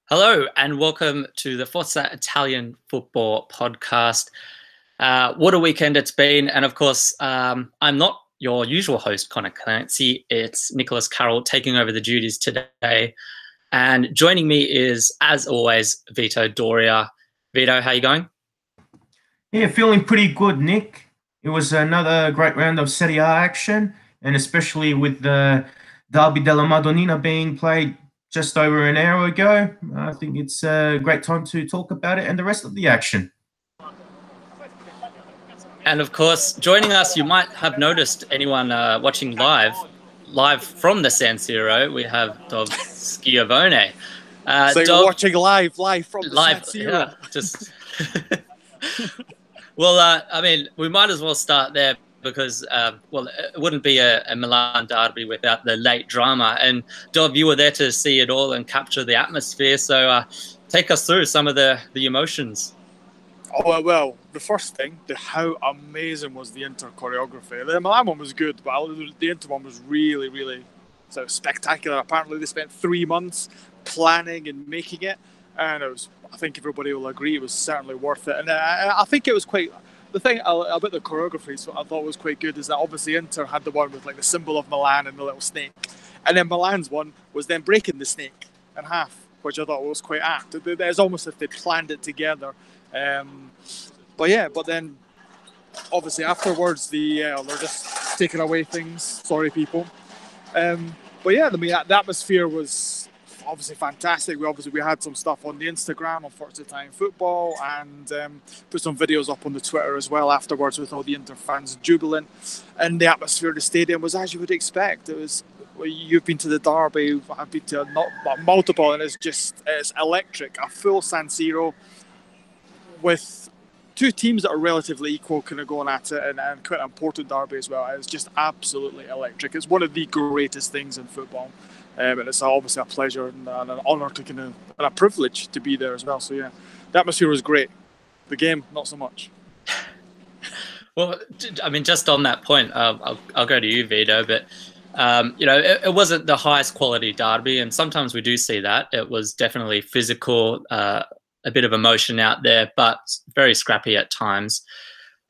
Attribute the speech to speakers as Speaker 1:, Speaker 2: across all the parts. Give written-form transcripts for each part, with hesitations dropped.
Speaker 1: Hello and welcome to the Forza Italian Football Podcast. What a weekend it's been. And of course, I'm not your usual host, Conor Clancy. It's Nicholas Carroll taking over the duties today. And joining me is, as always, Vito Doria. Vito, how you going?
Speaker 2: Yeah, feeling pretty good, Nick. It was another great round of Serie A action, and especially with the Derby della Madonnina being played just over an hour ago. I think it's a great time to talk about it and the rest of the action.
Speaker 1: And of course, joining us, you might have noticed anyone watching live from the San Siro, we have Dov Schiavone.
Speaker 3: So you're watching live from the San Siro.
Speaker 1: Yeah, just... Well, I mean, we might as well start there because, it wouldn't be a Milan derby without the late drama. And Dov, you were there to see it all and capture the atmosphere. So take us through some of the emotions.
Speaker 3: Oh, well, the first thing, how amazing was the Inter choreography. The Milan one was good, but the Inter one was really, really spectacular. Apparently they spent 3 months planning and making it. And I think everybody will agree it was certainly worth it. And I think it was quite... The thing about the choreography, so I thought was quite good, is that obviously Inter had the one with like the symbol of Milan and the little snake. And then Milan's one was then breaking the snake in half, which I thought was quite apt. It's almost as if they planned it together. But then obviously afterwards they're just taking away things. Sorry, people. But yeah, I mean, the atmosphere was obviously fantastic. We had some stuff on the Instagram on Forza Italian Football and put some videos up on the Twitter as well afterwards with all the Inter fans jubilant. And the atmosphere of the stadium was as you would expect. It was. You've been to the derby, I've been to multiple, and it's electric. A full San Siro with two teams that are relatively equal kind of going at it, and quite an important derby as well. It's just absolutely electric. It's one of the greatest things in football. And it's obviously a pleasure and an honour and a privilege to be there as well. So yeah, the atmosphere was great. The game, not so much.
Speaker 1: Well, I mean, just on that point, I'll go to you, Vito. But it wasn't the highest quality derby, and sometimes we do see that. It was definitely physical, a bit of emotion out there, but very scrappy at times.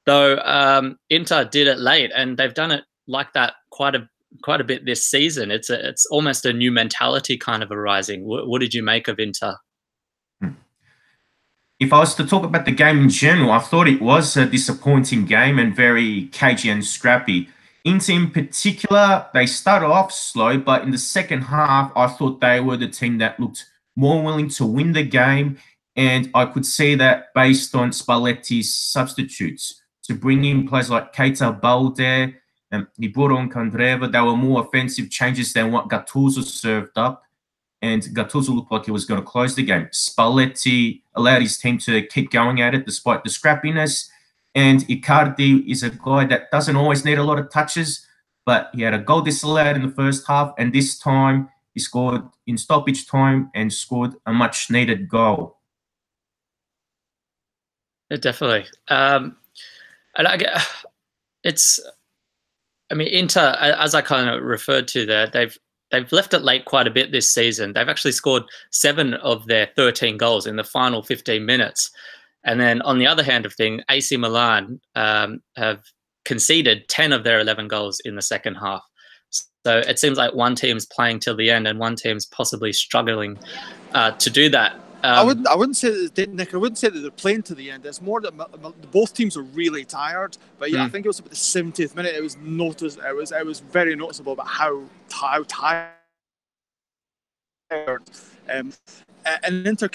Speaker 1: Though Inter did it late, and they've done it like that quite a bit this season. It's almost a new mentality kind of arising. What did you make of Inter?
Speaker 2: If I was to talk about the game in general, I thought it was a disappointing game and very cagey and scrappy. Inter in particular, they started off slow, but in the second half, I thought they were the team that looked more willing to win the game. And I could see that based on Spalletti's substitutes. To bring in players like Keita Balde, he brought on Candreva. They were more offensive changes than what Gattuso served up. And Gattuso looked like he was going to close the game. Spalletti allowed his team to keep going at it despite the scrappiness. And Icardi is a guy that doesn't always need a lot of touches, but he had a goal disallowed in the first half. And this time he scored in stoppage time and scored a much needed goal.
Speaker 1: Yeah, definitely. Inter, as I kind of referred to there, they've left it late quite a bit this season. They've actually scored 7 of their 13 goals in the final 15 minutes. And then on the other hand of things, AC Milan have conceded 10 of their 11 goals in the second half. So it seems like one team's playing till the end and one team's possibly struggling to do that.
Speaker 3: I wouldn't say that, Nick. I wouldn't say that they're playing to the end. It's more that both teams are really tired. But yeah, I think it was about the 70th minute. It was noticed. It was very noticeable about how tired. And Inter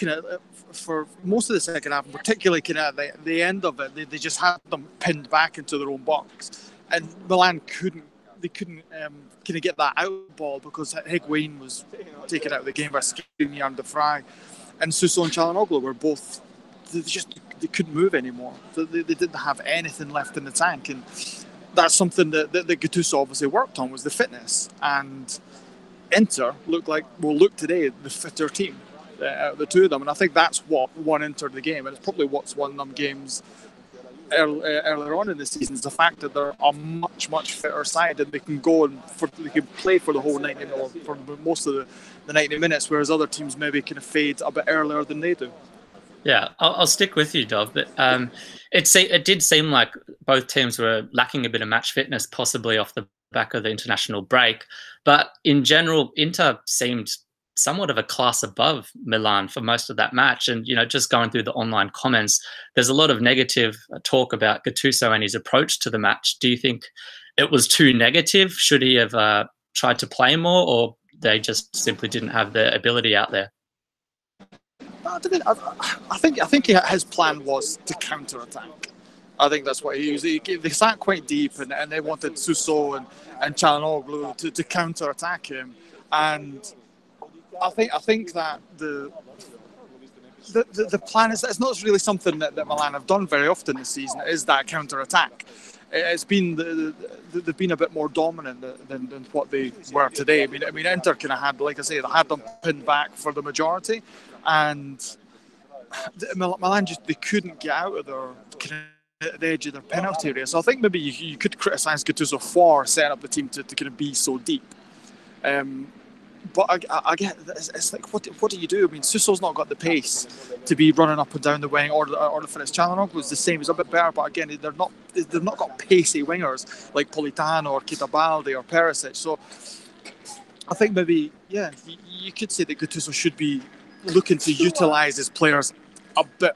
Speaker 3: for most of the second half, particularly the end of it, they just had them pinned back into their own box, and Milan couldn't get that out ball because Higuain was taken out of the game by Skriniar and De Vrij. And Suso and Çalhanoğlu were both, they couldn't move anymore. So they didn't have anything left in the tank. And that's something that Gattuso obviously worked on, was the fitness. And Inter look today, the fitter team, the two of them. And I think that's what won Inter the game. And it's probably what's won them games earlier on in the season is the fact that they're a much fitter side, and they can go and they can play for the whole 90 or for most of the 90 minutes, whereas other teams maybe kind of fade a bit earlier than they do.
Speaker 1: Yeah, I'll stick with you, Dov. But it did seem like both teams were lacking a bit of match fitness, possibly off the back of the international break. But in general, Inter seemed somewhat of a class above Milan for most of that match. And, you know, just going through the online comments, there's a lot of negative talk about Gattuso and his approach to the match. Do you think it was too negative? Should he have tried to play more, or they just simply didn't have the ability out there?
Speaker 3: I think his plan was to counter-attack. I think that's what he used. They sat quite deep, and they wanted Suso and Çalhanoğlu to counter-attack him. And I think that the plan is, it's not really something that Milan have done very often this season. It is that counter-attack. It's been they've been a bit more dominant than what they were today. I mean, Inter kind of had, like I say, they had them pinned back for the majority, and Milan they couldn't get out of the edge of their penalty area. So I think maybe you could criticise Gattuso for setting up the team to kind of be so deep. But I get it's like, what do you do? I mean, Suso's not got the pace to be running up and down the wing, or the finish. Çalhanoğlu was the same. He's a bit better, but again, they've not got pacey wingers like Politano or Kitabaldi or Perisic. So I think maybe, yeah, you could say that Gattuso should be looking to utilise his players a bit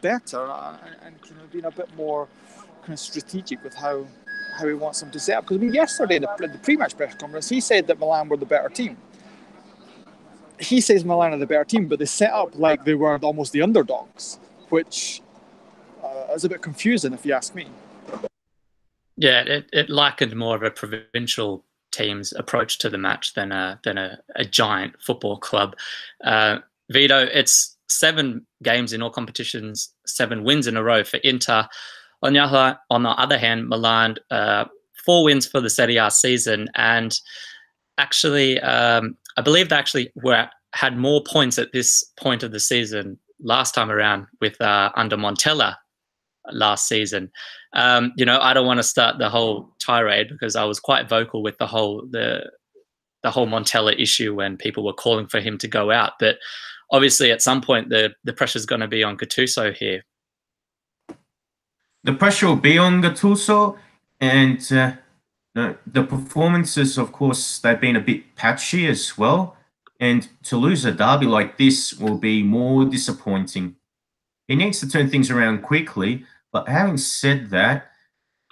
Speaker 3: better and kind of being a bit more kind of strategic with how he wants them to set up. Because I mean, yesterday in the pre-match press conference, he said that Milan were the better team. He says Milan are the better team, but they set up like they were almost the underdogs, which is a bit confusing if you ask me.
Speaker 1: Yeah, it likened more of a provincial team's approach to the match than a giant football club. Vito, it's 7 games in all competitions, 7 wins in a row for Inter. On the other hand, Milan, 4 wins for the Serie A season, and actually, I believe they actually had more points at this point of the season last time around with under Montella last season. You know, I don't want to start the whole tirade because I was quite vocal with the whole Montella issue when people were calling for him to go out. But obviously, at some point, the pressure's going to be on Gattuso here.
Speaker 2: The pressure will be on Gattuso, and the performances, of course, they've been a bit patchy as well. And to lose a derby like this will be more disappointing. He needs to turn things around quickly, but having said that,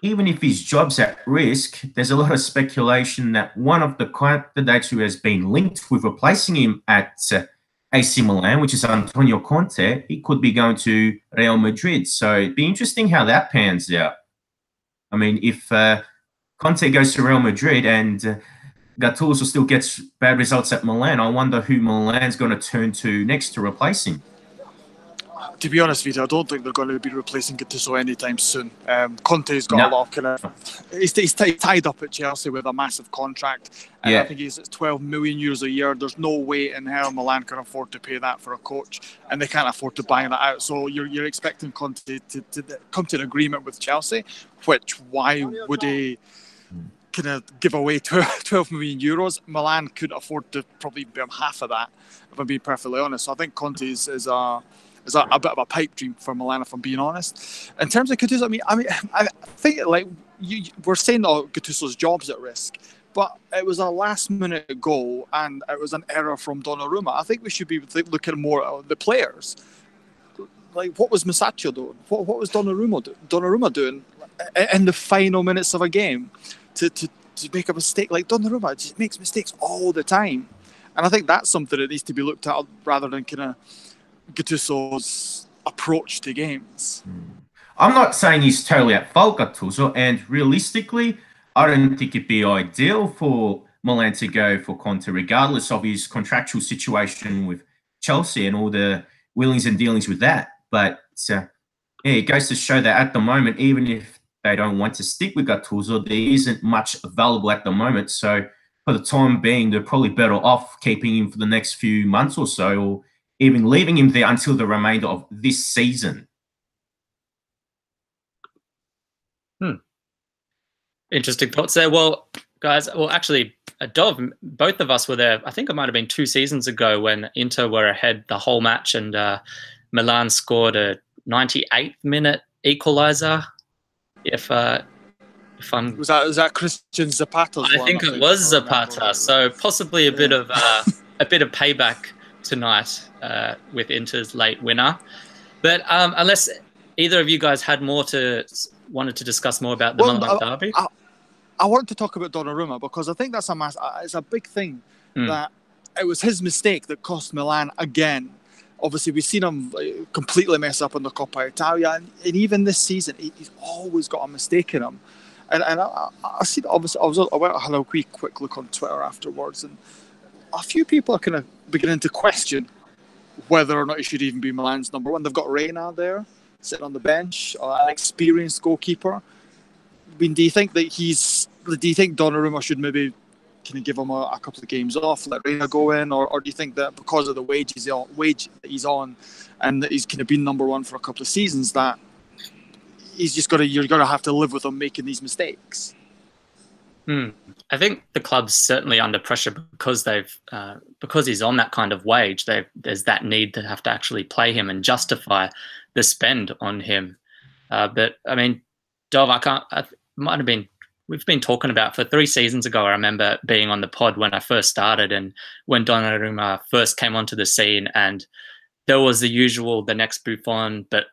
Speaker 2: even if his job's at risk, there's a lot of speculation that one of the candidates who has been linked with replacing him at AC Milan, which is Antonio Conte, he could be going to Real Madrid. So it'd be interesting how that pans out. I mean, if Conte goes to Real Madrid and Gattuso still gets bad results at Milan, I wonder who Milan's going to turn to next to replace him.
Speaker 3: To be honest, Vito, I don't think they're going to be replacing Gattuso anytime soon. Conte's got a lot of kind of... He's tied up at Chelsea with a massive contract. And I think he's at 12 million euros a year. There's no way in hell Milan can afford to pay that for a coach, and they can't afford to buy that out. So you're expecting Conte to come to an agreement with Chelsea, which why would he kind of give away 12 million euros? Milan couldn't afford to probably give him half of that, if I'm being perfectly honest. So I think Conte is a bit of a pipe dream for Milan, if I'm being honest. In terms of Gattuso, I think like we're saying that Gattuso's job's at risk, but it was a last-minute goal and it was an error from Donnarumma. I think we should be looking more at the players. Like, what was Masaccio doing? What was Donnarumma doing in the final minutes of a game to make a mistake? Like, Donnarumma just makes mistakes all the time, and I think that's something that needs to be looked at rather than kind of Gattuso's approach to games.
Speaker 2: I'm not saying he's totally at fault, Gattuso, and realistically, I don't think it'd be ideal for Milan to go for Conte, regardless of his contractual situation with Chelsea and all the wheelings and dealings with that. But it goes to show that at the moment, even if they don't want to stick with Gattuso, there isn't much available at the moment. So for the time being, they're probably better off keeping him for the next few months or so, or even leaving him there until the remainder of this season.
Speaker 1: Interesting thoughts there. Well, guys, actually, Dov, both of us were there. I think it might have been 2 seasons ago when Inter were ahead the whole match and Milan scored a 98th minute equaliser. If I'm
Speaker 3: was that Christian Zapata's
Speaker 1: I think it was Zapata. So possibly a bit of payback tonight with Inter's late winner. But unless either of you guys had wanted to discuss more about the Milan derby.
Speaker 3: I wanted to talk about Donnarumma because I think that's it's a big thing that it was his mistake that cost Milan again. Obviously, we've seen him completely mess up in the Coppa Italia, and even this season, he's always got a mistake in him. And I see, obviously, I had a quick look on Twitter afterwards, and a few people are kind of beginning to question whether or not he should even be Milan's number one. They've got Reina there, sitting on the bench, an experienced goalkeeper. I mean, do you think Donnarumma should maybe kind of give him a couple of games off, let Reina go in, or do you think that because of the wage that he's on, and that he's kind of been number one for a couple of seasons, that you're gonna have to live with him making these mistakes?
Speaker 1: I think the club's certainly under pressure because because he's on that kind of wage. There's that need to have to actually play him and justify the spend on him. But I mean, Dov, we've been talking about for 3 seasons ago. I remember being on the pod when I first started and when Donnarumma first came onto the scene, and there was the next Buffon, but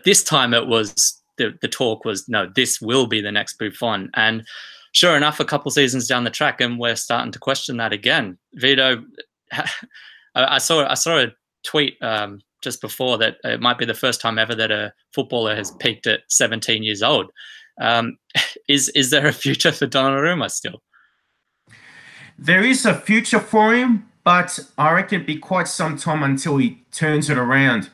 Speaker 1: this time it was the talk was, no, this will be the next Buffon. And sure enough, a couple seasons down the track, and we're starting to question that again. Vito, I saw a tweet just before that it might be the first time ever that a footballer has peaked at 17 years old. Is there a future for Donnarumma still?
Speaker 2: There is a future for him, but I reckon it'd be quite some time until he turns it around.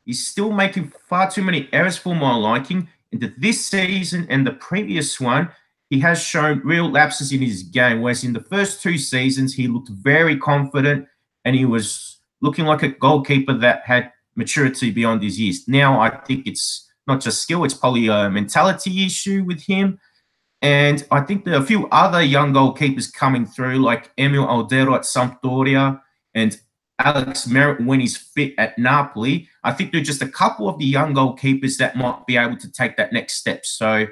Speaker 2: He's still making far too many errors for my liking. And this season and the previous one, he has shown real lapses in his game, whereas in the first 2 seasons, he looked very confident and he was looking like a goalkeeper that had maturity beyond his years. Now, I think it's not just skill, it's probably a mentality issue with him. And I think there are a few other young goalkeepers coming through, like Emil Aldero at Sampdoria and Alex Merritt when he's fit at Napoli. I think there are just a couple of the young goalkeepers that might be able to take that next step. So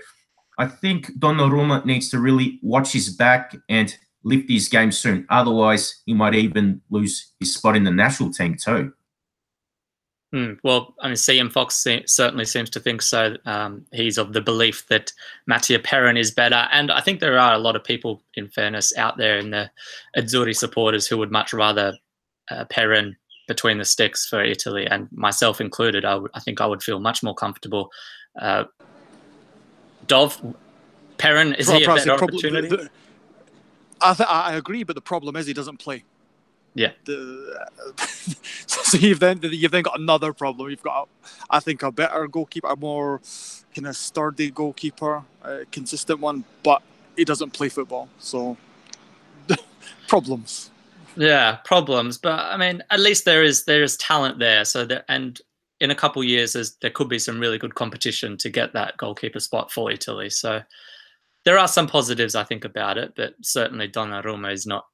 Speaker 2: I think Donnarumma needs to really watch his back and lift his game soon. Otherwise, he might even lose his spot in the national team too.
Speaker 1: Well, I mean, CM Fox certainly seems to think so. He's of the belief that Mattia Perin is better. And I think there are a lot of people, in fairness, out there in the Azzurri supporters who would much rather Perin between the sticks for Italy, and myself included. I think I would feel much more comfortable. Dov, Perin, is he a better opportunity?
Speaker 3: I agree, but the problem is he doesn't play.
Speaker 1: Yeah.
Speaker 3: So you've then got another problem. You've got, I think, a better goalkeeper, a more kind of sturdy goalkeeper, a consistent one, but he doesn't play football. So problems.
Speaker 1: Yeah, problems. But I mean, at least there is talent there. So and in a couple of years, there could be some really good competition to get that goalkeeper spot for Italy. So there are some positives, I think, about it. But certainly Donnarumma is not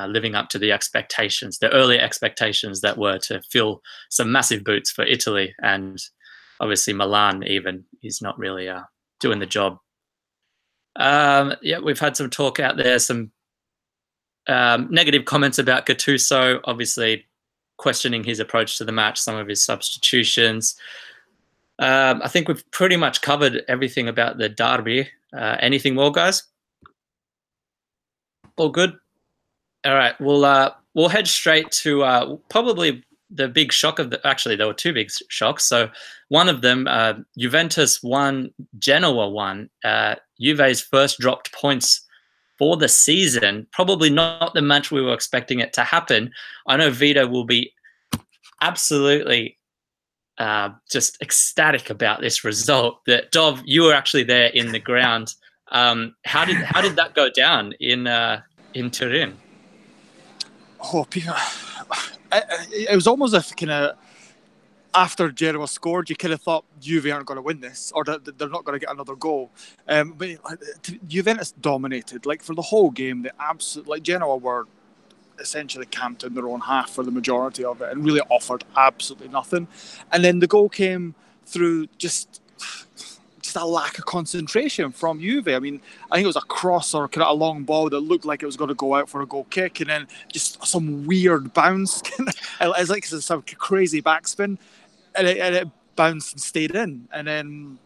Speaker 1: living up to the expectations, the early expectations that were to fill some massive boots for Italy, and obviously Milan even is not really doing the job. Yeah, we've had some talk out there, some negative comments about Gattuso, obviously questioning his approach to the match, some of his substitutions. I think we've pretty much covered everything about the derby. Anything more, guys? All good? All right, we'll head straight to probably the big shock of actually, there were 2 big shocks. So one of them, Juventus won, Genoa won. Juve's first dropped points for the season. Probably not the match we were expecting it to happen. I know Vito will be absolutely just ecstatic about this result. That Dov, you were actually there in the ground. How did that go down in Turin?
Speaker 3: Oh, it was almost a kind of after Genoa scored, you kind of thought Juve aren't going to win this, or that they're not going to get another goal. But Juventus dominated. Like, for the whole game, they absolutely, like, Genoa were essentially camped in their own half for the majority of it and really offered absolutely nothing. And then the goal came through just a lack of concentration from Juve. I mean, I think it was a cross or kind of a long ball that looked like it was going to go out for a goal kick, and then just some weird bounce. It's like some crazy backspin, and it bounced and stayed in. And then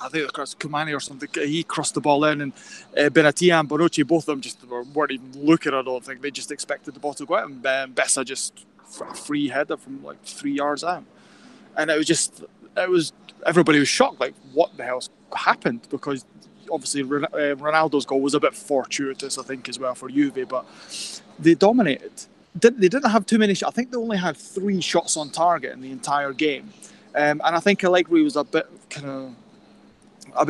Speaker 3: I think across Kumani or something, he crossed the ball in, and Benatia and Bonucci, both of them just weren't even looking. I don't think they just expected the ball to go out, and Bessa just a free header from like 3 yards out, and it was everybody was shocked, like, what the hell's happened? Because obviously Ronaldo's goal was a bit fortuitous, I think, as well for Juve, but they dominated. They didn't have too many shots. I think they only had 3 shots on target in the entire game, and I think Allegri was a bit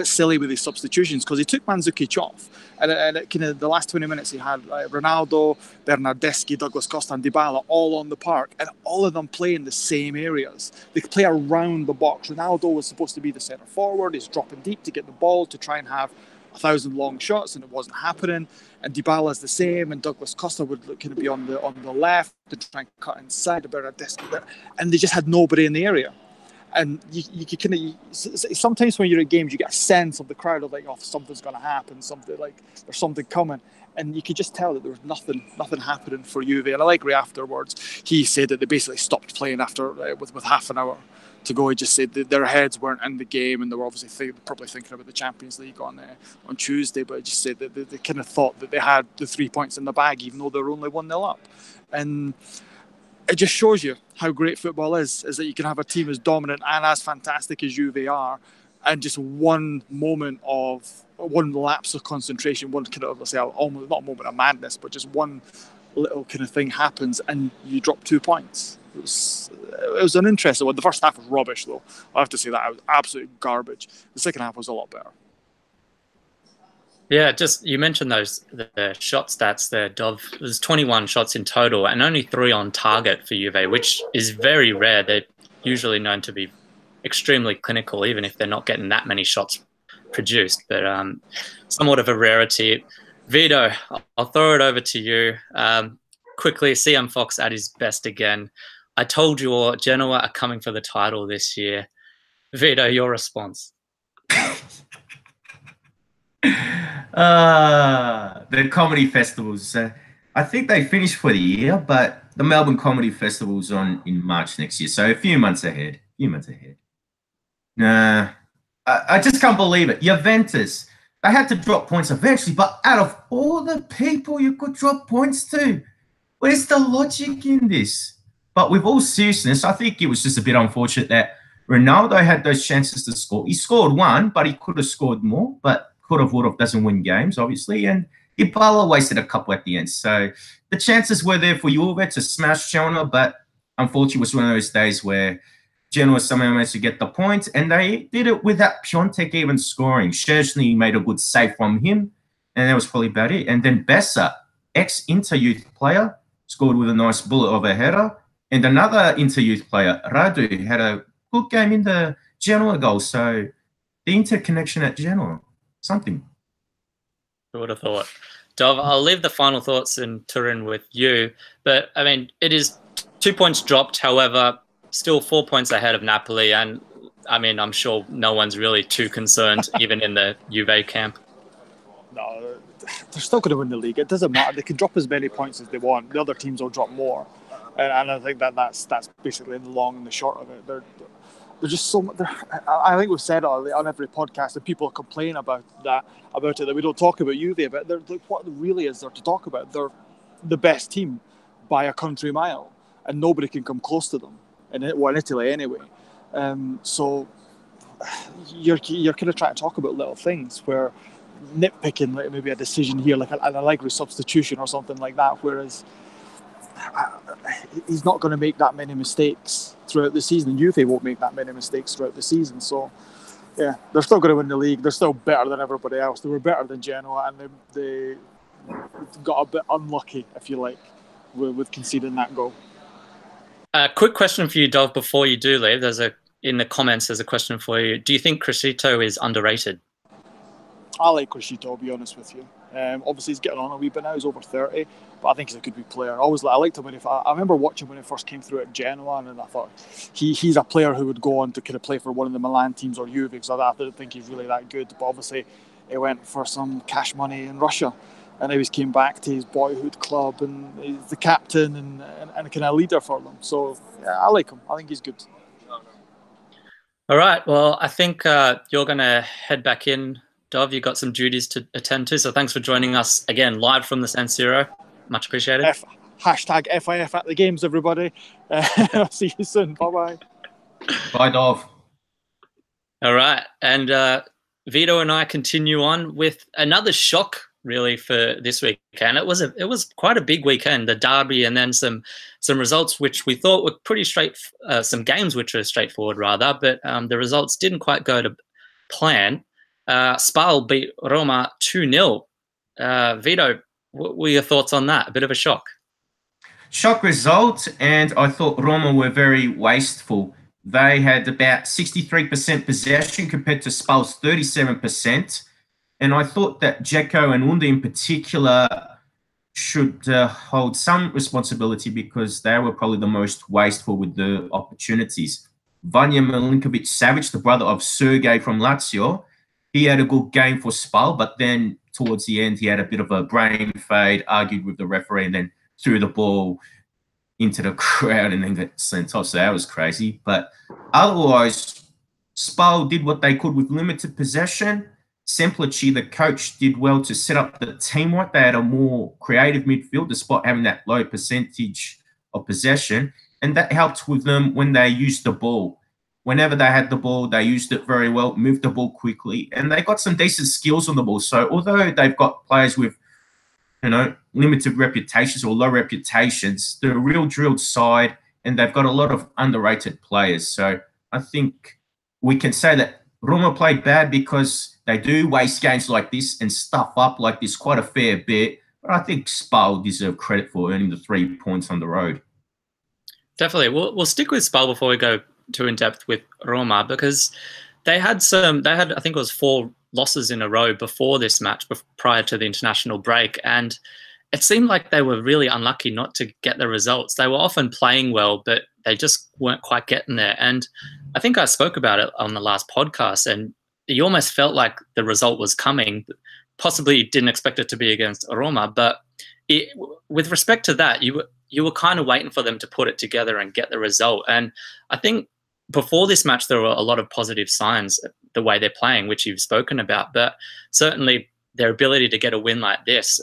Speaker 3: silly with his substitutions, because he took Mandzukic off, and kind of the last 20 minutes he had Ronaldo, Bernardeschi, Douglas Costa and Dybala all on the park, and all of them play in the same areas. They play around the box. Ronaldo was supposed to be the centre forward. He's dropping deep to get the ball to try and have 1,000 long shots, and it wasn't happening. And Dybala's the same, and Douglas Costa would kind of be on the left to try and cut inside of Bernardeschi, and they just had nobody in the area. And you kind of, sometimes when you're at games, you get a sense of the crowd of like, oh, something's going to happen, something like there's something coming, and you could just tell that there was nothing happening for Juve. And Allegri afterwards, he said that they basically stopped playing after with half an hour to go. He just said that their heads weren't in the game, and they were obviously probably thinking about the Champions League on Tuesday. But he just said that they kind of thought that they had the 3 points in the bag, even though they were only 1-0 up, and it just shows you how great football is that you can have a team as dominant and as fantastic as Juve are, and just one lapse of concentration, one kind of, let's say, almost not a moment of madness, but just one little kind of thing happens and you drop 2 points. It was an interesting one. The first half was rubbish, though. I have to say that. It was absolute garbage. The second half was a lot better.
Speaker 1: Yeah, just you mentioned the shot stats there, Dov. There's 21 shots in total and only 3 on target for Juve, which is very rare. They're usually known to be extremely clinical, even if they're not getting that many shots produced. But somewhat of a rarity. Vito, I'll throw it over to you. Quickly, CM Fox at his best again. I told you all, Genoa are coming for the title this year. Vito, your response?
Speaker 2: The comedy festivals. I think they finished for the year, but the Melbourne Comedy Festival's on in March next year, so a few months ahead. Nah, I just can't believe it. Juventus, they had to drop points eventually, but out of all the people you could drop points to, where's the logic in this? But with all seriousness, I think it was just a bit unfortunate that Ronaldo had those chances to score. He scored 1, but he could have scored more, but could have, would have, doesn't win games, obviously. And Dybala wasted a couple at the end. So the chances were there for Juve to smash Genoa, but unfortunately it was one of those days where Genoa somehow managed to get the point, and they did it without Piontek even scoring. Szczesny made a good save from him, and that was probably about it. And then Bessa, ex-Inter youth player, scored with a nice bullet of a header. And another Inter youth player, Radu, had a good game in the Genoa goal. So the interconnection at Genoa, something.
Speaker 1: Who would have thought? Dov, I'll leave the final thoughts in Turin with you. But, I mean, it is 2 points dropped. However, still 4 points ahead of Napoli. And, I mean, I'm sure no one's really too concerned, even in the Juve camp.
Speaker 3: No, they're still going to win the league. It doesn't matter. They can drop as many points as they want. The other teams will drop more. And I think that's basically the long and the short of it. They're just so much. I think we've said it on every podcast, and people complain about it, that we don't talk about Juve. But what really is there to talk about? They're the best team by a country mile, and nobody can come close to them. In Italy anyway. So you're kind of trying to talk about little things where nitpicking, like maybe a decision here, like an Allegri substitution or something like that, whereas he's not going to make that many mistakes throughout the season. Juve won't make that many mistakes throughout the season. So, yeah, they're still going to win the league. They're still better than everybody else. They were better than Genoa, and they got a bit unlucky, if you like, with conceding that goal.
Speaker 1: Quick question for you, Dov, before you do leave. In the comments, there's a question for you. Do you think Crescito is underrated?
Speaker 3: I like Crescito, I'll be honest with you. Obviously, he's getting on a wee bit now. He's over 30, but I think he's a good wee player. I liked him I remember watching when he first came through at Genoa, and I thought he's a player who would go on to kind of play for one of the Milan teams or Juve, because I didn't think he's really that good. But obviously, he went for some cash money in Russia, and now he's came back to his boyhood club, and he's the captain and kind of leader for them. So yeah, I like him. I think he's good.
Speaker 1: All right. Well, I think you're going to head back in, Dov. You've got some duties to attend to. So thanks for joining us again live from the San Siro. Much appreciated.
Speaker 3: Hashtag FIF at the games, everybody. I'll see you soon. Bye-bye.
Speaker 2: Bye, Dov.
Speaker 1: All right. And Vito and I continue on with another shock, really, for this weekend. It was quite a big weekend, the derby, and then some results which we thought were pretty some games which are straightforward rather, but the results didn't quite go to plan. Spal beat Roma 2-0. Vito, what were your thoughts on that? A bit of a shock.
Speaker 2: Shock result, and I thought Roma were very wasteful. They had about 63% possession compared to Spal's 37%. And I thought that Dzeko and Unde in particular should hold some responsibility, because they were probably the most wasteful with the opportunities. Vanja Milinkovic-Savic, the brother of Sergei from Lazio, he had a good game for Spal, but then towards the end he had a bit of a brain fade, argued with the referee, and then threw the ball into the crowd and then got sent off. So that was crazy. But otherwise, Spal did what they could with limited possession. Semplici, the coach, did well to set up the team right. They had a more creative midfield despite having that low percentage of possession, and that helped with them when they used the ball. Whenever they had the ball, they used it very well, moved the ball quickly, and they got some decent skills on the ball. So although they've got players with, limited reputations or low reputations, they're a real drilled side, and they've got a lot of underrated players. So I think we can say that Roma played bad because they do waste games like this and stuff up like this quite a fair bit. But I think Spal deserve credit for earning the 3 points on the road.
Speaker 1: Definitely. We'll stick with Spal before we go too in depth with Roma, because they had I think it was 4 losses in a row before this match, prior to the international break, and it seemed like they were really unlucky not to get the results. They were often playing well, but they just weren't quite getting there. And I think I spoke about it on the last podcast, and you almost felt like the result was coming. Possibly didn't expect it to be against Roma, but with respect to that, you were kind of waiting for them to put it together and get the result. And I think before this match, there were a lot of positive signs, the way they're playing, which you've spoken about. But certainly their ability to get a win like this,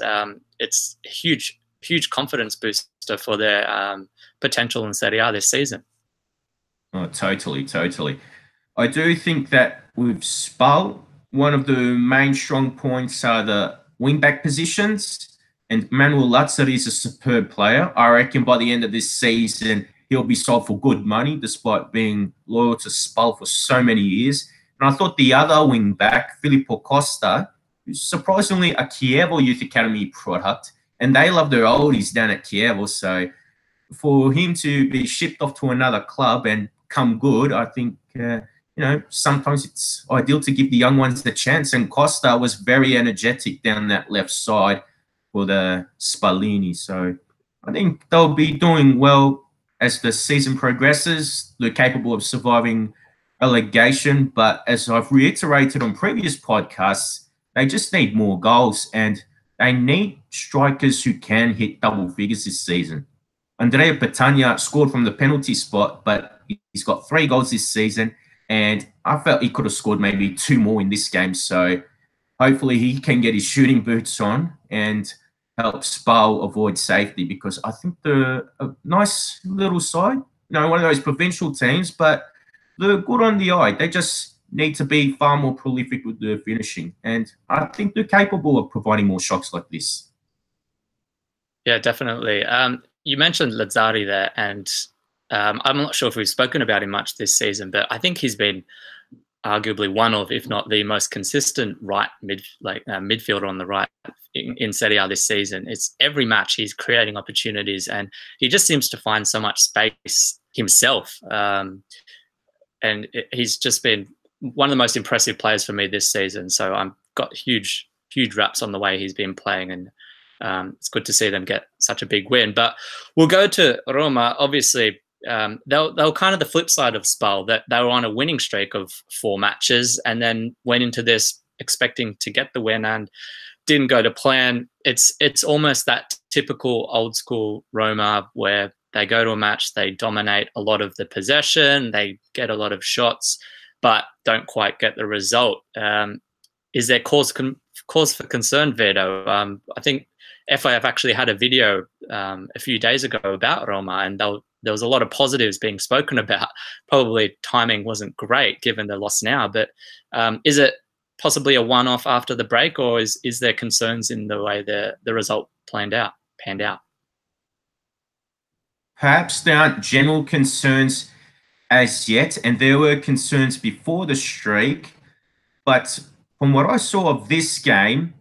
Speaker 1: it's a huge confidence booster for their potential in Serie A this season.
Speaker 2: Oh, totally. I do think that with Spal, one of the main strong points are the wing-back positions, and Manuel Lazzari is a superb player. I reckon by the end of this season, he'll be sold for good money, despite being loyal to Spal for so many years. And I thought the other wing-back, Filippo Costa, who's surprisingly a Chievo Youth Academy product, and they love their oldies down at Chievo. So for him to be shipped off to another club and come good, I think, sometimes it's ideal to give the young ones the chance. And Costa was very energetic down that left side for the Spalini. So I think they'll be doing well as the season progresses. They're capable of surviving relegation, but as I've reiterated on previous podcasts, they just need more goals, and they need strikers who can hit double figures this season. Andrea Petagna scored from the penalty spot, but he's got 3 goals this season, and I felt he could have scored maybe 2 more in this game. So hopefully he can get his shooting boots on and help Spal avoid safety, because I think they're a nice little side, one of those provincial teams, but they're good on the eye. They just need to be far more prolific with their finishing, and I think they're capable of providing more shocks like this.
Speaker 1: Yeah, definitely. You mentioned Lazzari there, and I'm not sure if we've spoken about him much this season, but I think he's been arguably one of, if not the most consistent midfielder on the right in Serie A this season. It's every match he's creating opportunities, and he just seems to find so much space himself. And he's just been one of the most impressive players for me this season. So I've got huge raps on the way he's been playing, and it's good to see them get such a big win. But we'll go to Roma. Obviously, they were kind of the flip side of Spal, that they were on a winning streak of 4 matches and then went into this expecting to get the win and didn't go to plan. It's almost that typical old school Roma where they go to a match, they dominate a lot of the possession, they get a lot of shots, but don't quite get the result. Is there cause for concern, Vito? I think FIF actually had a video a few days ago about Roma, and there was a lot of positives being spoken about. Probably timing wasn't great given the loss now, but is it possibly a one-off after the break, or is there concerns in the way the result panned out?
Speaker 2: Perhaps there aren't general concerns as yet, and there were concerns before the streak. But from what I saw of this game,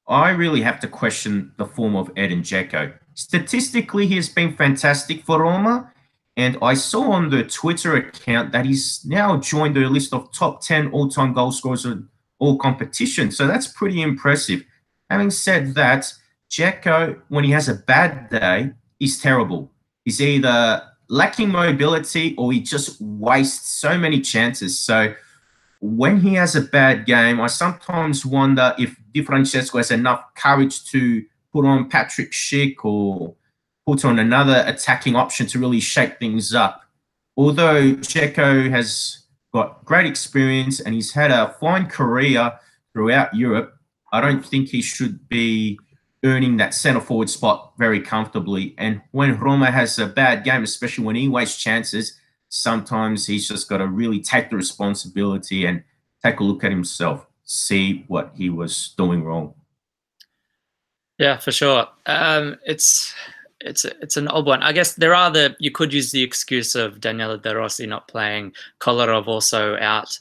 Speaker 2: I really have to question the form of Edin Dzeko. Statistically, he has been fantastic for Roma, and I saw on the Twitter account that he's now joined the list of top 10 all-time goal scorers in all competitions. So that's pretty impressive. Having said that, Dzeko, when he has a bad day, is terrible. He's either lacking mobility or he just wastes so many chances. So when he has a bad game, I sometimes wonder if Di Francesco has enough courage to put on Patrick Schick or put on another attacking option to really shake things up. Although Dzeko has got great experience and he's had a fine career throughout Europe, I don't think he should be earning that centre forward spot very comfortably. And when Roma has a bad game, especially when he wastes chances, sometimes he's just got to really take the responsibility and take a look at himself, see what he was doing wrong.
Speaker 1: Yeah, for sure. It's an odd one. I guess you could use the excuse of Daniele De Rossi not playing, Kolarov also out,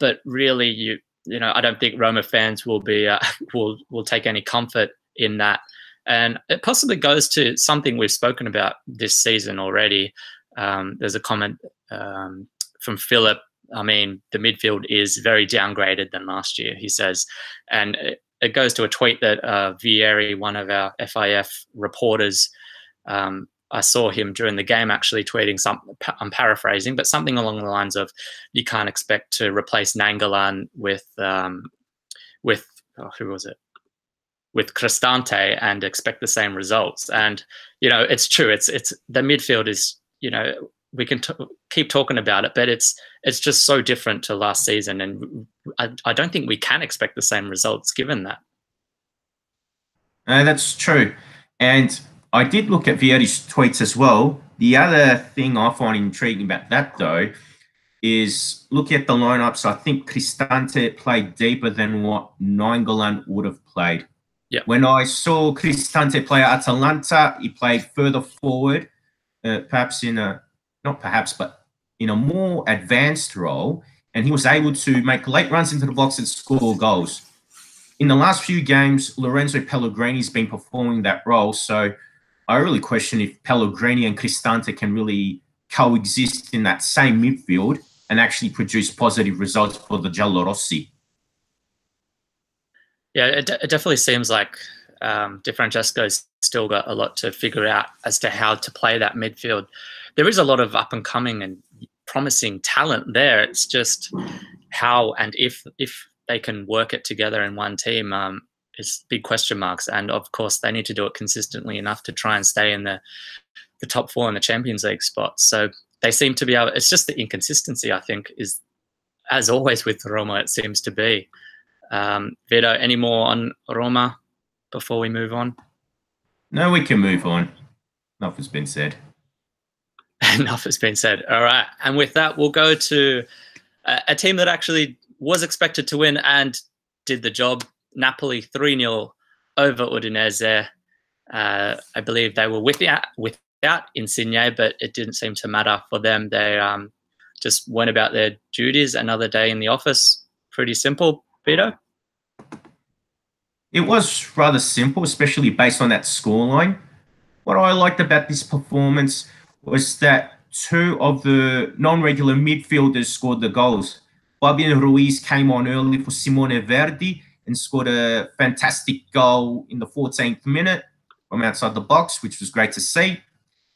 Speaker 1: but really, I don't think Roma fans will be will take any comfort in that. And it possibly goes to something we've spoken about this season already. There's a comment from Philip. I mean, the midfield is very downgraded than last year, he says. And it goes to a tweet that Vieri, one of our FIF reporters, I saw him during the game actually tweeting something, I'm paraphrasing, but something along the lines of, you can't expect to replace Nangolan with who was it? With Cristante and expect the same results. And, it's true. It's the midfield is, we can keep talking about it, but it's just so different to last season. And I don't think we can expect the same results given that.
Speaker 2: That's true. And I did look at Vieri's tweets as well. The other thing I find intriguing about that, though, is looking at the lineups. I think Cristante played deeper than what Nainggolan would have played.
Speaker 1: Yeah.
Speaker 2: When I saw Cristante play at Atalanta, he played further forward, perhaps but in a more advanced role, and he was able to make late runs into the box and score goals. In the last few games, Lorenzo Pellegrini's been performing that role, so I really question if Pellegrini and Cristante can really coexist in that same midfield and actually produce positive results for the Giallorossi.
Speaker 1: Yeah, it definitely seems like Di Francesco's still got a lot to figure out as to how to play that midfield. There is a lot of up and coming and promising talent there. It's just how and if they can work it together in one team is big question marks. And of course, they need to do it consistently enough to try and stay in the top 4 in the Champions League spot. So they seem to be able. It's just the inconsistency, I think, is, as always with Roma, it seems to be. Vito, any more on Roma before we move on?
Speaker 2: No, we can move on. Enough has been said.
Speaker 1: Enough has been said. All right. And with that, we'll go to a team that actually was expected to win and did the job. Napoli 3-0 over Udinese. I believe they were without Insigne, but it didn't seem to matter for them. They just went about their duties. Another day in the office. Pretty simple, Vito?
Speaker 2: It was rather simple, especially based on that scoreline. What I liked about this performance was that two of the non-regular midfielders scored the goals. Fabian Ruiz came on early for Simone Verdi and scored a fantastic goal in the 14th minute from outside the box, which was great to see.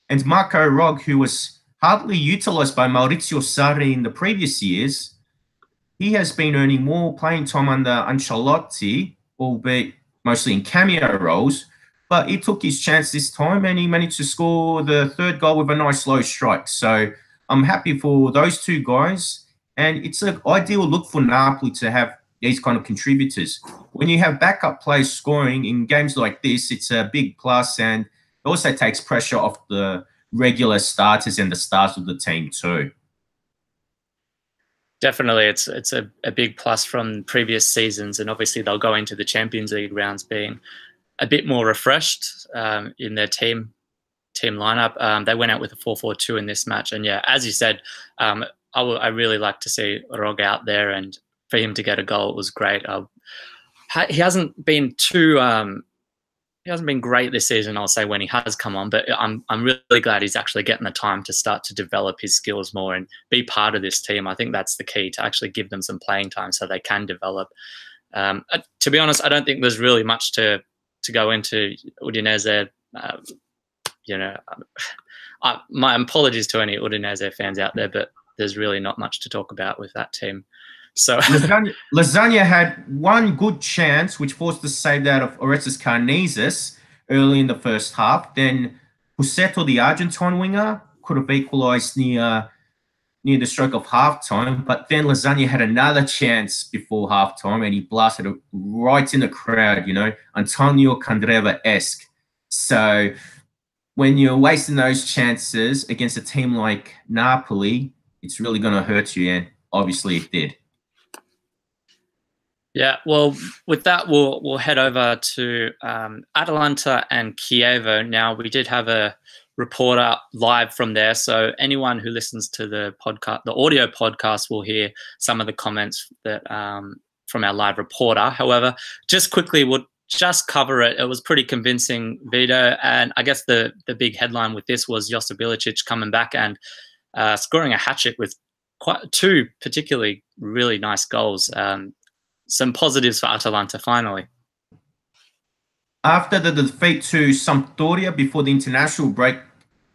Speaker 2: And Marco Rog, who was hardly utilised by Maurizio Sarri in the previous years, he has been earning more playing time under Ancelotti, albeit mostly in cameo roles, but he took his chance this time and he managed to score the third goal with a nice low strike. So I'm happy for those two guys. And it's an ideal look for Napoli to have these kind of contributors. When you have backup players scoring in games like this, it's a big plus, and it also takes pressure off the regular starters and the stars of the team too.
Speaker 1: Definitely, it's a big plus from previous seasons, and obviously they'll go into the Champions League rounds being a bit more refreshed in their team lineup. They went out with a 4-4-2 in this match, and yeah, as you said, I really like to see Rog out there, and for him to get a goal, it was great. He hasn't been great this season, I'll say, when he has come on, but I'm really glad he's actually getting the time to start to develop his skills more and be part of this team. I think that's the key, to actually give them some playing time so they can develop. To be honest, I don't think there's really much to go into Udinese. My apologies to any Udinese fans out there, but there's really not much to talk about with that team. So
Speaker 2: Lasagna had one good chance, which forced the save out of Orestes Karnezis early in the first half. Then Pusetto, the Argentine winger, could have equalised near the stroke of halftime. But then Lasagna had another chance before halftime, and he blasted it right in the crowd, Antonio Candreva-esque. So when you're wasting those chances against a team like Napoli, it's really going to hurt you, and obviously it did.
Speaker 1: Yeah, well, with that, we'll head over to Atalanta and Chievo. Now, we did have a reporter live from there, so anyone who listens to the podcast, the audio podcast, will hear some of the comments that from our live reporter. However, just quickly, we'll just cover it. It was pretty convincing, Vito, and I guess the big headline with this was Josip Ilicic coming back and scoring a hat-trick with two particularly really nice goals. Some positives for Atalanta, finally.
Speaker 2: After the defeat to Sampdoria before the international break,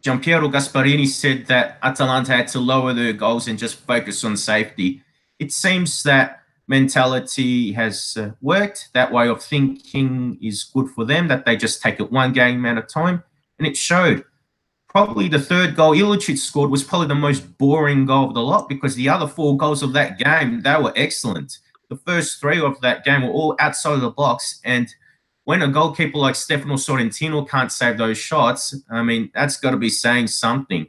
Speaker 2: Gianpiero Gasparini said that Atalanta had to lower their goals and just focus on safety. It seems that mentality has worked. That way of thinking is good for them, that they just take it one game at a time, and it showed. Probably the third goal Ilicic scored was probably the most boring goal of the lot, because the other four goals of that game, they were excellent. The first three of that game were all outside of the box, and when a goalkeeper like Stefano Sorrentino can't save those shots, I mean, that's got to be saying something.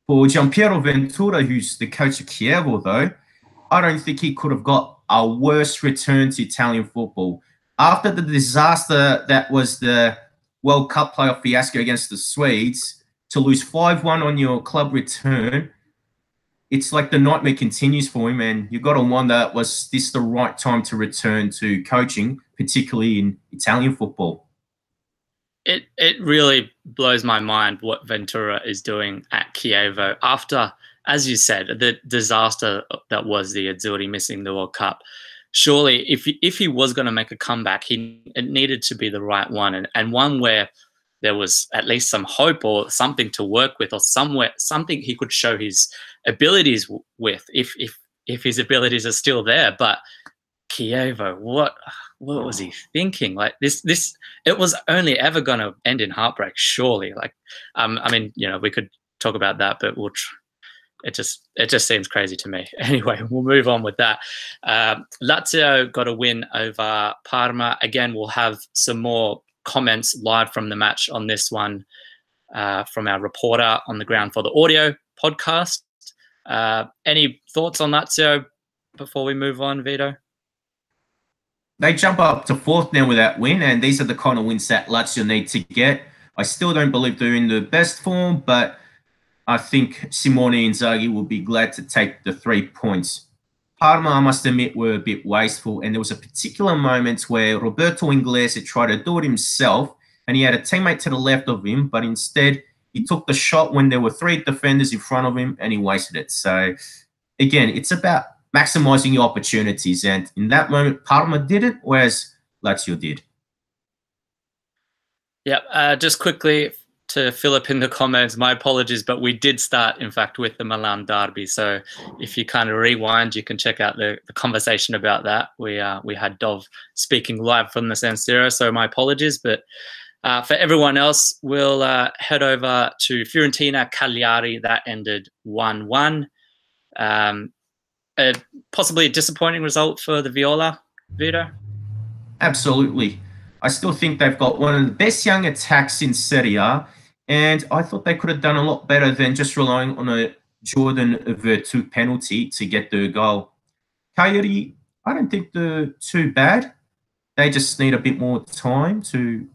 Speaker 2: For Gianpiero Ventura, who's the coach of Chievo, though, I don't think he could have got a worse return to Italian football. After the disaster that was the World Cup playoff fiasco against the Swedes, to lose 5-1 on your club return, it's like the nightmare continues for him, and you've got to wonder, was this the right time to return to coaching, particularly in Italian football?
Speaker 1: It really blows my mind what Ventura is doing at Chievo after, as you said, the disaster that was the Azzurri missing the World Cup. Surely, if he was going to make a comeback, it needed to be the right one, and one where there was at least some hope or something to work with, or something he could show his abilities with, if his abilities are still there. But Chievo, what was he thinking? Like this, it was only ever going to end in heartbreak, surely. Like, I mean, we could talk about that, but it just seems crazy to me. Anyway, we'll move on with that. Lazio got a win over Parma. Again, we'll have some more comments live from the match on this one from our reporter on the ground for the audio podcast. Any thoughts on Lazio before we move on, Vito?
Speaker 2: They jump up to fourth now with that win, and these are the kind of wins that Lazio need to get. I still don't believe they're in the best form, but I think Simone Inzaghi will be glad to take the 3 points. Parma, I must admit, were a bit wasteful, and there was a particular moment where Roberto Inglese had tried to do it himself, and he had a teammate to the left of him, but instead he took the shot when there were 3 defenders in front of him, and he wasted it. So, again, it's about maximizing your opportunities, and in that moment, Parma didn't, whereas Lazio did.
Speaker 1: Yeah, just quickly to fill up in the comments, my apologies, but we did start, in fact, with the Milan derby. So if you kind of rewind, you can check out the conversation about that. We had Dov speaking live from the San Siro, so my apologies. But for everyone else, we'll head over to Fiorentina Cagliari. That ended 1-1. Possibly a disappointing result for the Viola, Vito?
Speaker 2: Absolutely. I still think they've got one of the best young attacks in Serie A, and I thought they could have done a lot better than just relying on a Jordan Vertu penalty to get their goal. Cagliari, I don't think they're too bad. They just need a bit more time to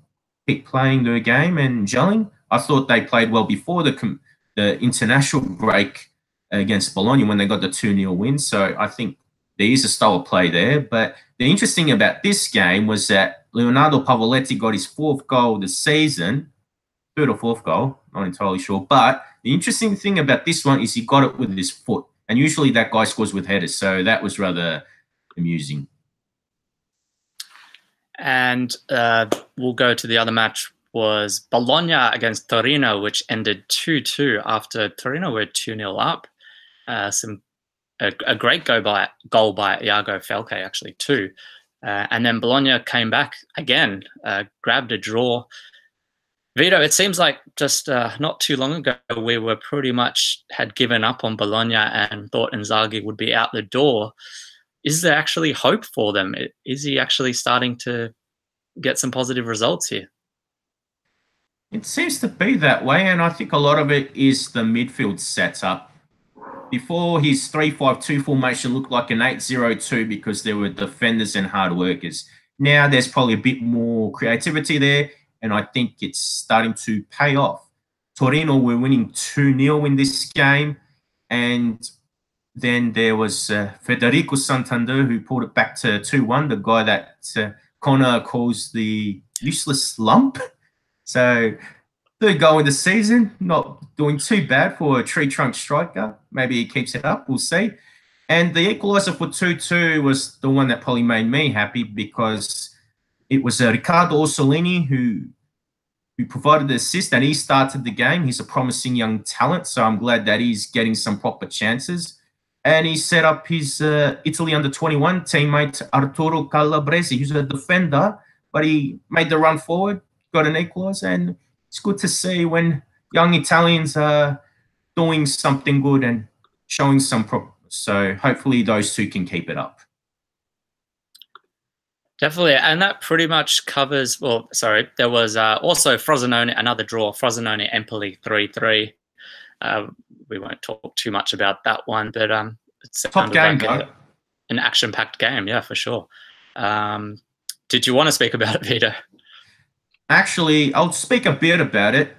Speaker 2: keep playing their game and gelling. I thought they played well before the international break against Bologna when they got the 2-0 win. So I think there is a style of play there. But the interesting about this game was that Leonardo Pavoletti got his 4th goal of the season, 3rd or 4th goal, not entirely sure. But the interesting thing about this one is he got it with his foot. And usually that guy scores with headers. So that was rather amusing.
Speaker 1: And we'll go to the other match, was Bologna against Torino, which ended 2-2 after Torino were 2-0 up. A great goal by Iago Felke, actually, too. And then Bologna came back again, grabbed a draw. Vito, it seems like just not too long ago we were pretty much had given up on Bologna and thought Inzaghi would be out the door. Is there actually hope for them? Is he actually starting to get some positive results here?
Speaker 2: It seems to be that way, and I think a lot of it is the midfield setup. Before, his 3-5-2 formation looked like an 8-0-2 because there were defenders and hard workers. Now there's probably a bit more creativity there, and I think it's starting to pay off. Torino were winning 2-0 in this game, and then there was Federico Santander who pulled it back to 2-1, the guy that Conor calls the useless lump. So 3rd goal in the season, not doing too bad for a tree trunk striker. Maybe he keeps it up, we'll see. And the equaliser for 2-2 was the one that probably made me happy because it was Riccardo Orsolini who provided the assist, and he started the game. He's a promising young talent, so I'm glad that he's getting some proper chances. And he set up his Italy under-21 teammate Arturo Calabresi, who's a defender, but he made the run forward, got an equaliser, and it's good to see when young Italians are doing something good and showing some progress. So hopefully those two can keep it up.
Speaker 1: Definitely, and that pretty much covers. Well, sorry, there was also Frosinone, another draw. Frosinone Empoli 3-3. We won't talk too much about that one, but it's
Speaker 2: top game, like
Speaker 1: an action-packed game, yeah, for sure. Did you want to speak about it, Vito?
Speaker 2: Actually, I'll speak a bit about it.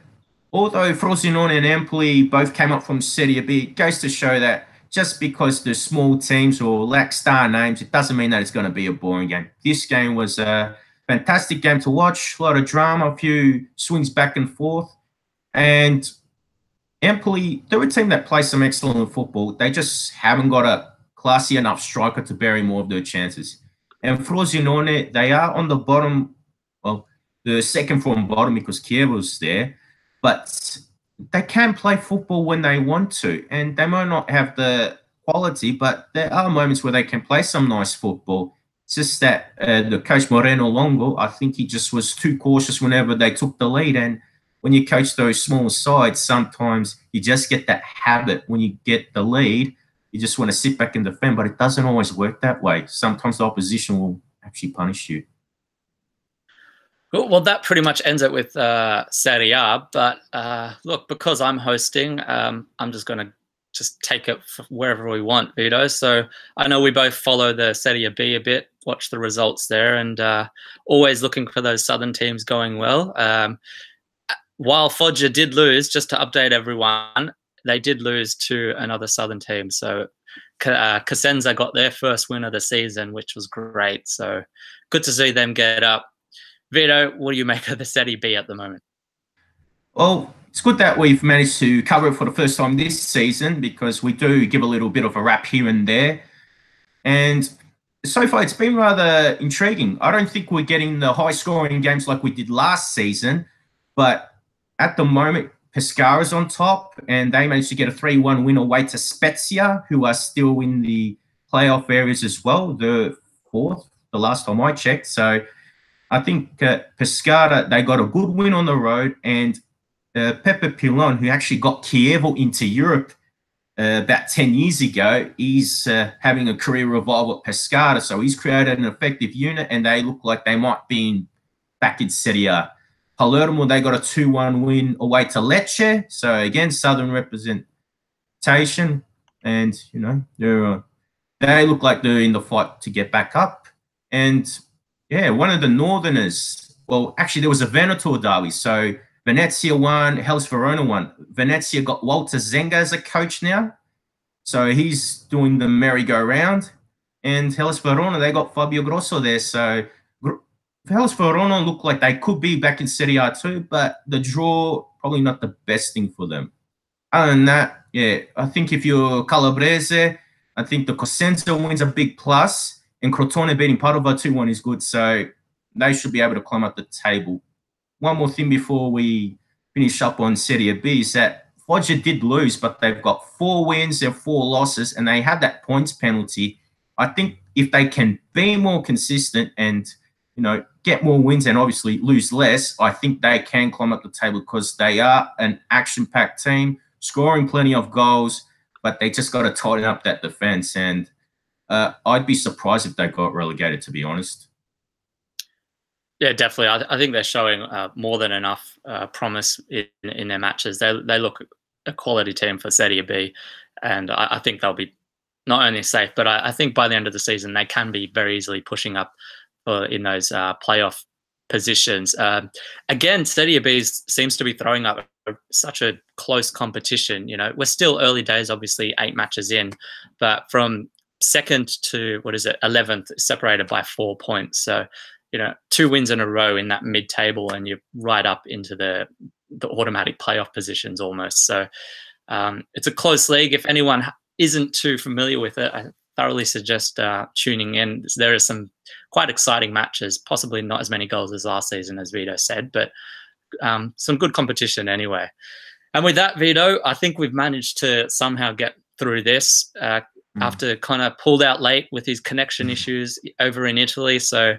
Speaker 2: Although Frosinone and Empoli both came up from Serie B, it goes to show that just because they're small teams or lack star names, it doesn't mean that it's going to be a boring game. This game was a fantastic game to watch, a lot of drama, a few swings back and forth. And Empoli, they're a team that plays some excellent football. They just haven't got a classy enough striker to bury more of their chances. And Frosinone, they are on the bottom, well, the second from bottom because Chievo's there, but they can play football when they want to, and they might not have the quality, but there are moments where they can play some nice football. It's just that the coach Moreno Longo, I think he just was too cautious whenever they took the lead, and when you coach those small sides, sometimes you just get that habit when you get the lead, you just want to sit back and defend, but it doesn't always work that way. Sometimes the opposition will actually punish you.
Speaker 1: Well, that pretty much ends it with Serie A. But look, because I'm hosting, I'm just going to just take it wherever we want, Vito. So I know we both follow the Serie B a bit, watch the results there, and always looking for those southern teams going well. While Foggia did lose, just to update everyone, they did lose to another southern team. So Cosenza got their first win of the season, which was great. So good to see them get up. Vito, what do you make of the Serie B at the moment?
Speaker 2: Well, it's good that we've managed to cover it for the first time this season, because we do give a little bit of a wrap here and there. And so far, it's been rather intriguing. I don't think we're getting the high-scoring games like we did last season, but at the moment, Pescara's on top, and they managed to get a 3-1 win away to Spezia, who are still in the playoff areas as well, the fourth, the last time I checked. So I think Pescara, they got a good win on the road, and Pepe Pilon, who actually got Chievo into Europe about 10 years ago, he's having a career revival at Pescara. So he's created an effective unit, and they look like they might be back in Serie A. Palermo, they got a 2-1 win away to Lecce. So again, southern representation, and you know they look like they're in the fight to get back up. And yeah, one of the northerners. Well, actually, there was a Veneto derby. So Venezia won, Hellas Verona won. Venezia got Walter Zenga as a coach now, so he's doing the merry-go-round. And Hellas Verona, they got Fabio Grosso there. So Hellas Verona look like they could be back in Serie A too, but the draw, probably not the best thing for them. Other than that, yeah, I think if you're Calabrese, I think the Cosenza win's a big plus, and Crotone beating Padova 2-1 is good, so they should be able to climb up the table. One more thing before we finish up on Serie B is that Foggia did lose, but they've got 4 wins and 4 losses, and they had that points penalty. I think if they can be more consistent and get more wins and obviously lose less, I think they can climb up the table, because they are an action-packed team, scoring plenty of goals, but they just got to tighten up that defense. And I'd be surprised if they got relegated, to be honest.
Speaker 1: Yeah, definitely. I think they're showing more than enough promise in their matches. They look a quality team for Serie B, and I think they'll be not only safe, but I think by the end of the season they can be very easily pushing up in those playoff positions. Again, Serie B seems to be throwing up such a close competition. We're still early days, obviously 8 matches in, but from second to 11th, separated by 4 points. So 2 wins in a row in that mid-table, and you're right up into the automatic playoff positions almost. So it's a close league. If anyone isn't too familiar with it, I thoroughly suggest tuning in. There are some quite exciting matches, possibly not as many goals as last season, as Vito said, but some good competition anyway. And with that, Vito, I think we've managed to somehow get through this after Conor pulled out late with his connection issues over in Italy. So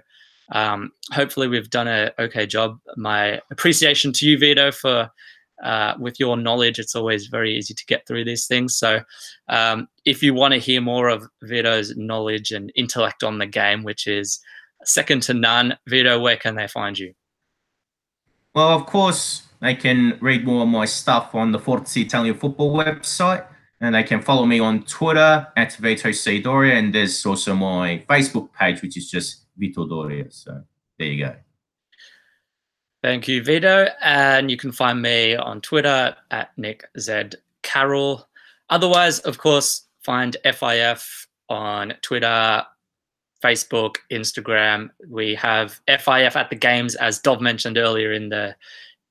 Speaker 1: hopefully we've done an okay job. My appreciation to you, Vito, for with your knowledge, it's always very easy to get through these things. So if you want to hear more of Vito's knowledge and intellect on the game, which is second to none, Vito, where can they find you?
Speaker 2: Well, of course, they can read more of my stuff on the Forza Italian football website, and they can follow me on Twitter at Vito C. Doria, and there's also my Facebook page, which is just Vito Doria. So there you go.
Speaker 1: Thank you, Vito. And you can find me on Twitter at Nick Z. Carroll. Otherwise, of course, find FIF on Twitter, Facebook, Instagram. We have FIF at the games, as Dov mentioned earlier in the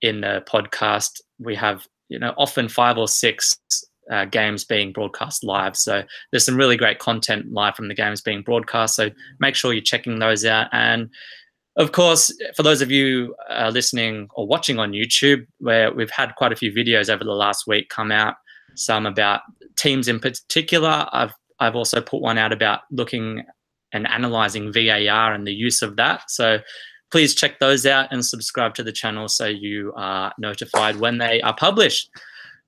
Speaker 1: podcast. We have often 5 or 6 games being broadcast live. So there's some really great content live from the games being broadcast. So make sure you're checking those out. And of course, for those of you listening or watching on YouTube, where we've had quite a few videos over the last week come out, some about teams in particular. I've also put one out about looking and analysing VAR and the use of that. So please check those out and subscribe to the channel so you are notified when they are published.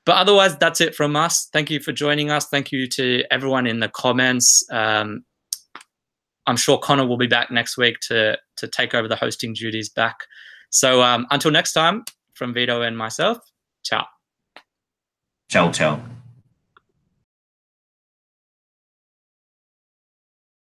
Speaker 1: But otherwise, that's it from us. Thank you for joining us. Thank you to everyone in the comments. I'm sure Conor will be back next week to take over the hosting duties back. So until next time, from Vito and myself, ciao.
Speaker 2: Ciao, ciao.